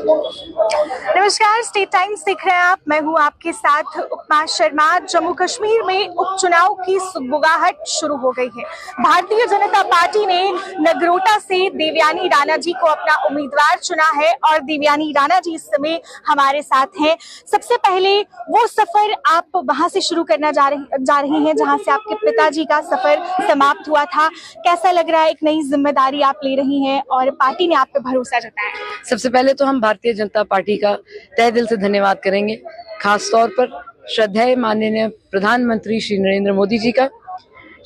नमस्कार, state times देख रहे हैं आप। मैं हूं आपके साथ उपमा शर्मा। जम्मू कश्मीर में उपचुनाव की सुगबुगाहट शुरू हो गई है। भारतीय जनता पार्टी ने नगरोटा से देवयानी राणा जी को अपना उम्मीदवार चुना है और देवयानी राणा जी इस समय हमारे साथ हैं। सबसे पहले वो सफर आप वहां से शुरू करना जा रही हैं जहां से आपके पिताजी का सफर समाप्त हुआ था। कैसा लग रहा है? एक नई जिम्मेदारी आप ले रही हैं और पार्टी ने आप पे भरोसा जताया है। सबसे पहले तो हम भारतीय जनता पार्टी का तहे दिल से धन्यवाद करेंगे, खास तौर पर श्रद्धेय माननीय प्रधानमंत्री श्री नरेंद्र मोदी जी का,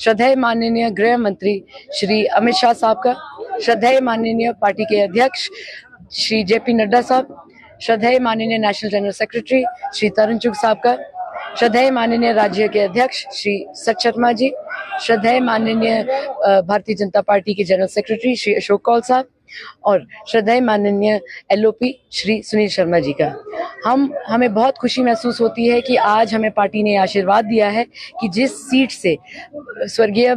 श्रद्धेय माननीय गृह मंत्री श्री अमित शाह साहब का, श्रद्धेय माननीय पार्टी के अध्यक्ष श्री जेपी नड्डा साहब, श्रद्धेय माननीय नेशनल जनरल सेक्रेटरी श्री तरुण चुग साहब का, श्रद्धेय माननीय राज्य के अध्यक्ष श्री सच शर्मा जी, श्रद्धेय माननीय भारतीय जनता पार्टी के जनरल सेक्रेटरी श्री अशोक कौल साहब और श्रद्धेय माननीय एलओपी श्री सुनील शर्मा जी का। हमें बहुत खुशी महसूस होती है कि आज हमें पार्टी ने आशीर्वाद दिया है कि जिस सीट से स्वर्गीय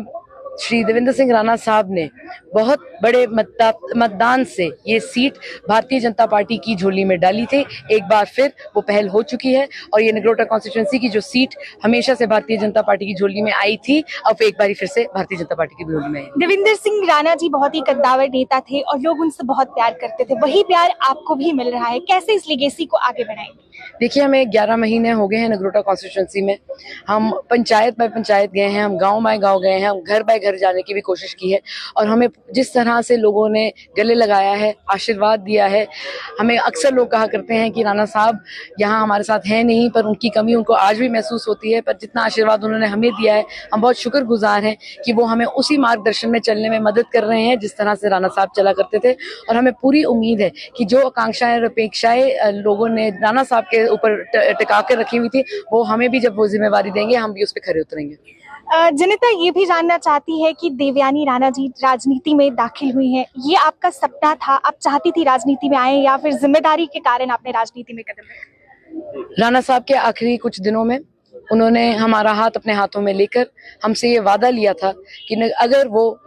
श्री देवेंद्र सिंह राणा साहब ने बहुत बड़े मतदान से ये सीट भारतीय जनता पार्टी की झोली में डाली थी, एक बार फिर वो पहल हो चुकी है और ये नगरोटा कॉन्स्टिट्यूएंसी की जो सीट हमेशा से भारतीय जनता पार्टी की झोली में आई थी, अब एक बार फिर से भारतीय जनता पार्टी की झोली में आई। देवेंद्र सिंह राणा जी बहुत ही कद्दावर नेता थे और लोग उनसे बहुत प्यार करते थे, वही प्यार आपको भी मिल रहा है। कैसे इस लेगेसी को आगे बढ़ाएंगे? देखिए, हमें 11 महीने हो गए हैं नगरोटा कॉन्स्टिट्यूएंसी में। हम पंचायत बाय पंचायत गए हैं, हम गांव बाय गांव गए हैं, हम घर बाय घर जाने की भी कोशिश की है और हमें जिस तरह से लोगों ने गले लगाया है, आशीर्वाद दिया है। हमें अक्सर लोग कहा करते हैं कि राणा साहब यहाँ हमारे साथ हैं नहीं, पर उनकी कमी उनको आज भी महसूस होती है, पर जितना आशीर्वाद उन्होंने हमें दिया है, हम बहुत शुक्रगुजार हैं कि वो हमें उसी मार्गदर्शन में चलने में मदद कर रहे हैं जिस तरह से राणा साहब चला करते थे। और हमें पूरी उम्मीद है कि जो आकांक्षाएं और अपेक्षाएं लोगों ने राणा साहब के ऊपर टिका कर रखी हुई थी, वो हमें भी जब वो जिम्मेवारी देंगे, हम भी उस पर खरे उतरेंगे। जनता ये भी जानना चाहती है कि देवयानी राणा जी राजनीति में दाखिल हुई हैं, ये आपका सपना था? आप चाहती थी राजनीति में आए या फिर जिम्मेदारी के कारण आपने राजनीति में कदम रखा? राणा साहब के आखिरी कुछ दिनों में उन्होंने हमारा हाथ अपने हाथों में लेकर हमसे ये वादा लिया था कि अगर वो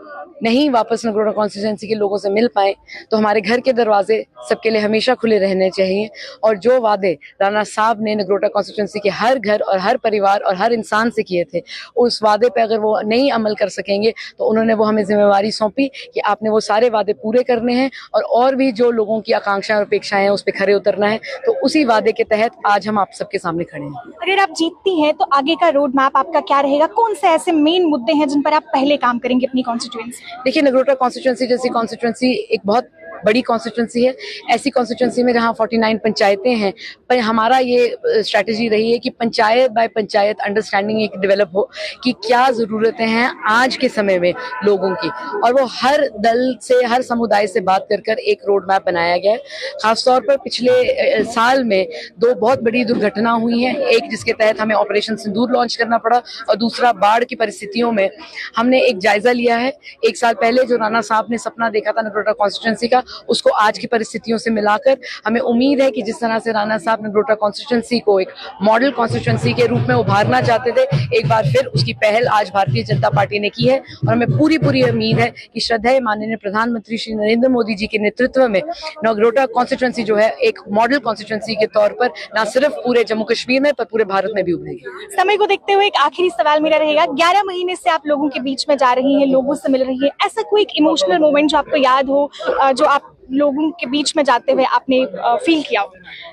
नहीं वापस नगरोटा कॉन्स्टिट्यूएंसी के लोगों से मिल पाए तो हमारे घर के दरवाजे सबके लिए हमेशा खुले रहने चाहिए। और जो वादे राणा साहब ने नगरोटा कॉन्स्टिट्यूएंसी के हर घर और हर परिवार और हर इंसान से किए थे, उस वादे पे अगर वो नहीं अमल कर सकेंगे तो उन्होंने वो हमें जिम्मेवारी सौंपी कि आपने वो सारे वादे पूरे करने हैं और भी जो लोगों की आकांक्षाएं और अपेक्षाएं हैं उस पर खरे उतरना है। तो उसी वादे के तहत आज हम आप सबके सामने खड़े हैं। अगर आप जीतती हैं तो आगे का रोड मैप आपका क्या रहेगा? कौन से ऐसे मेन मुद्दे हैं जिन पर आप पहले काम करेंगे अपनी कॉन्स्टिट्यूएंसी? देखिए, नगरोटा कॉन्स्टिट्यूएंसी जैसी कॉन्स्टिट्यूएंसी एक बहुत बड़ी कॉन्स्टिट्यूएंसी है। ऐसी कॉन्स्टिट्यूएंसी में जहां 49 पंचायतें हैं, पर हमारा ये स्ट्रैटेजी रही है कि पंचायत बाय पंचायत अंडरस्टैंडिंग एक डेवलप हो कि क्या जरूरतें हैं आज के समय में लोगों की, और वो हर दल से, हर समुदाय से बात कर एक रोड मैप बनाया गया है। खासतौर पर पिछले साल में 2 बहुत बड़ी दुर्घटना हुई हैं, एक जिसके तहत हमें ऑपरेशन सिंदूर लॉन्च करना पड़ा और दूसरा बाढ़ की परिस्थितियों में हमने एक जायजा लिया है। 1 साल पहले जो राणा साहब ने सपना देखा था नगरोटा कॉन्स्टिट्यूएंसी का, उसको आज की परिस्थितियों से मिलाकर हमें उम्मीद है कि जिस तरह से राणा साहब नगरोटा कॉन्स्टिट्यूएंसी को एक मॉडल कॉन्स्टिट्यूएंसी के रूप में उभारना चाहते थे, एक बार फिर उसकी पहल आज भारतीय जनता पार्टी ने की है। और हमें पूरी उम्मीद है कि श्रद्धेय माननीय प्रधानमंत्री श्री नरेंद्र मोदी जी के नेतृत्व में नगरोटा कॉन्स्टिट्यूएंसी जो है एक मॉडल कॉन्स्टिट्यूएंसी के तौर पर न सिर्फ पूरे जम्मू कश्मीर में पर पूरे भारत में भी उभरेगी। समय को देखते हुए एक आखिरी सवाल मेरा रहेगा, 11 महीने से आप लोगों के बीच में जा रही हैं, लोगों से मिल रही है, ऐसा कोई एक इमोशनल मोमेंट जो आपको याद हो, जो आप लोगों के बीच में जाते हुए आपने फील किया हो?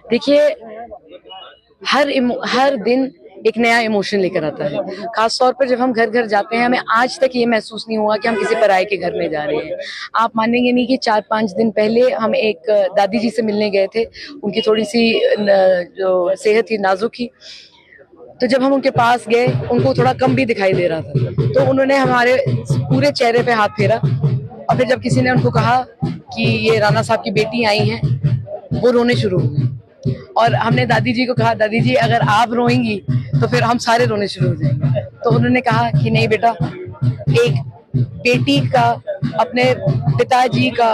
देखिए, हर दिन एक नया इमोशन लेकर आता है। खास तौर पर जब हम घर घर जाते हैं, हमें आज तक ये महसूस नहीं हुआ कि हम किसी पराये के घर में जा रहे हैं। आप मानेंगे नहीं कि 4-5 दिन पहले हम एक दादी जी से मिलने गए थे। उनकी थोड़ी सी जो सेहत थी नाजुक थी, तो जब हम उनके पास गए, उनको थोड़ा कम भी दिखाई दे रहा था, तो उन्होंने हमारे पूरे चेहरे पे हाथ फेरा और फिर जब किसी ने उनको कहा कि ये राणा साहब की बेटी आई हैं, वो रोने शुरू हो गए। और हमने दादी जी को कहा, दादी जी अगर आप रोएंगी तो फिर हम सारे रोने शुरू हो जाएंगे। तो उन्होंने कहा कि नहीं बेटा, एक बेटी का अपने पिताजी का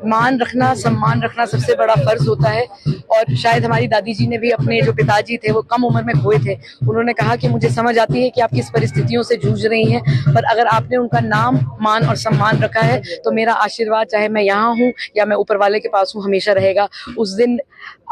मान रखना, सम्मान रखना सबसे बड़ा फर्ज होता है। और शायद हमारी दादी जी ने भी अपने जो पिताजी थे वो कम उम्र में खोए थे। उन्होंने कहा कि मुझे समझ आती है कि आप किस परिस्थितियों से जूझ रही हैं, पर अगर आपने उनका नाम, मान और सम्मान रखा है तो मेरा आशीर्वाद, चाहे मैं यहाँ हूँ या मैं ऊपर वाले के पास हूँ, हमेशा रहेगा। उस दिन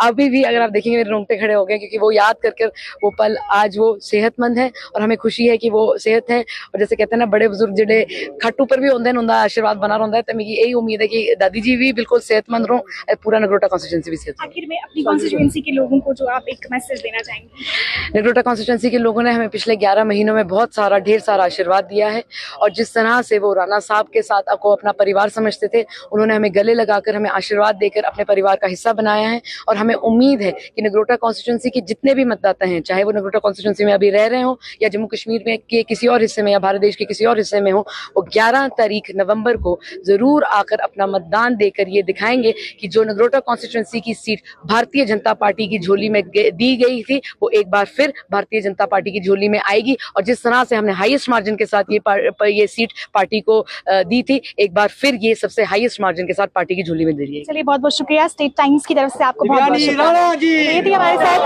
अभी भी अगर आप देखेंगे मेरे रोंगटे खड़े हो गए, क्योंकि वो याद कर वो पल, आज वो सेहतमंद है और हमें खुशी है कि वो सेहत है। और जैसे कहते हैं ना, बड़े बुजुर्ग जिहड़े खट्ट उपर भी होंगे उनका आशीर्वाद बना रहा है, तो मेरी यही उम्मीद है कि दादी जी भी बिल्कुल सेहतमंद रहो, पूरा नगरोटा कॉन्स्टिट्यूंसी भी सेहतमंद। आखिर में अपनी कॉन्स्टिट्यूएंसी के लोगों को जो आप एक मैसेज देना चाहेंगे? नगरोटा कॉन्स्टिट्यूंसी के लोगों ने हमें पिछले 11 महीनों में बहुत सारा, ढेर सारा आशीर्वाद दिया है। और जिस तरह से वो राणा साहब के साथ को अपना परिवार समझते थे, उन्होंने हमें गले लगाकर, हमें आशीर्वाद देकर अपने परिवार का हिस्सा बनाया है। और हमें उम्मीद है कि नगरोटा कॉन्स्टिट्यूंसी के जितने भी मतदाता हैं, चाहे वो नगरोटा कॉन्स्टिट्यूंसी में अभी रह रहे हो या जम्मू कश्मीर में के किसी और हिस्से में या भारत देश के किसी और हिस्से में हो, वो 11 तारीख नवंबर को जरूर आकर अपना मतदान देकर ये दिखाएंगे कि जो नगरोटा कॉन्स्टिट्यूंसी की सीट भारतीय जनता पार्टी की झोली में दी गई थी, वो एक बार फिर भारतीय जनता पार्टी की झोली में आएगी। और जिस तरह से हमने हाईएस्ट मार्जिन के साथ ये सीट पार्टी को दी थी, एक बार फिर ये सबसे हाईएस्ट मार्जिन के साथ पार्टी की झोली में दे रही है। चलिए, बहुत बहुत शुक्रिया। स्टेट टाइम्स की तरफ से आपको बहुत बहुत शुक्रिया। ये थी हमारे साथ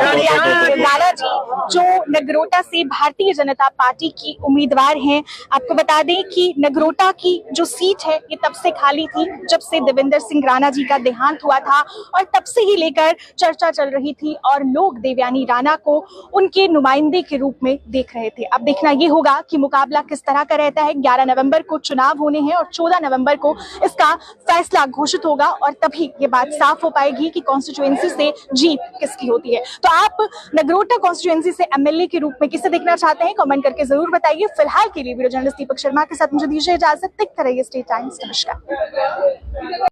राणा जी, जो नगरोटा से भारतीय जनता पार्टी की उम्मीदवार हैं। आपको बता दें कि नगरोटा की जो सीट है ये तब से खाली थी जब से देवेंद्र सिंह राणा जी का देहांत हुआ था, और तब से ही लेकर चर्चा चल रही थी और लोग देवयानी राणा को उनके नुमाइंदे के रूप में देख रहे थे। अब देखना ये होगा कि मुकाबला किस तरह का रहता है। 11 नवंबर को चुनाव होने हैं और 14 नवंबर को इसका फैसला घोषित होगा, और तभी ये बात साफ हो पाएगी कि कॉन्स्टिट्यूएंसी से जीत किसकी होती है। तो आप नगरोटा कॉन्स्टिट्यूएंसी से एमएलए के रूप में किसे देखना चाहते हैं, कमेंट करके जरूर बताइए। फिलहाल के लिए वीडियो जर्नलिस्ट दीपक शर्मा के साथ मुझे दीजिए इजाजत। देखते रहिए स्टेट टाइम्स। नमस्कार।